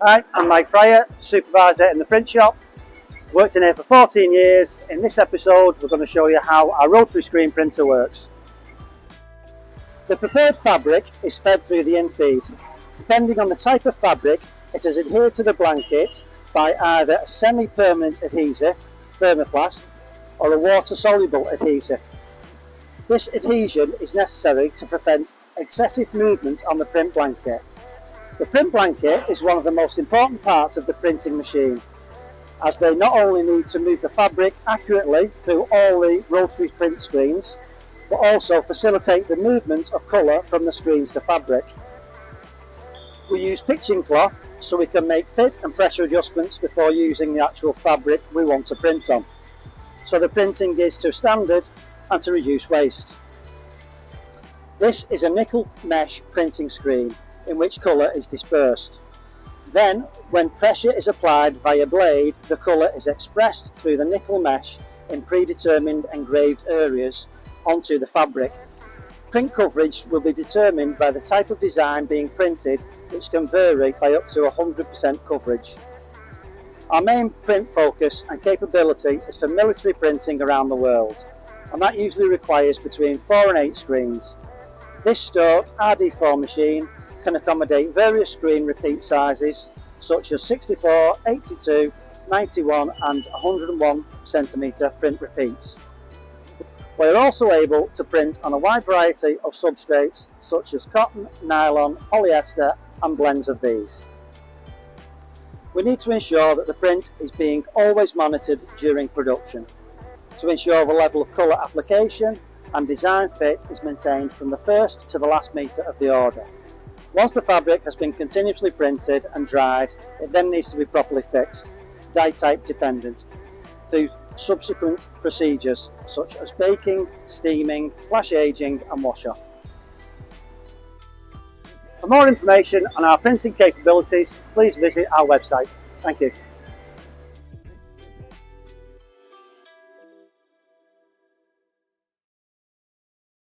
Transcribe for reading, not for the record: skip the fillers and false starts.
Hi, I'm Mike Fryer, Supervisor in the print shop. Worked in here for 14 years. In this episode we're going to show you how our rotary screen printer works. The prepared fabric is fed through the in-feed. Depending on the type of fabric, it is adhered to the blanket by either a semi-permanent adhesive, thermoplast, or a water-soluble adhesive. This adhesion is necessary to prevent excessive movement on the print blanket. The print blanket is one of the most important parts of the printing machine, as they not only need to move the fabric accurately through all the rotary print screens, but also facilitate the movement of colour from the screens to fabric. We use pitching cloth so we can make fit and pressure adjustments before using the actual fabric we want to print on, so the printing is to standard and to reduce waste. This is a nickel mesh printing screen in which colour is dispersed. Then, when pressure is applied via blade, the colour is expressed through the nickel mesh in predetermined engraved areas onto the fabric. Print coverage will be determined by the type of design being printed, which can vary by up to 100% coverage. Our main print focus and capability is for military printing around the world, and that usually requires between 4 and 8 screens. This Stoke RD4 machine can accommodate various screen repeat sizes such as 64, 82, 91 and 101 cm print repeats. We are also able to print on a wide variety of substrates such as cotton, nylon, polyester and blends of these. We need to ensure that the print is being always monitored during production to ensure the level of colour application and design fit is maintained from the first to the last metre of the order. Once the fabric has been continuously printed and dried, it then needs to be properly fixed, dye type dependent, through subsequent procedures such as baking, steaming, flash aging and wash off. For more information on our printing capabilities, please visit our website. Thank you.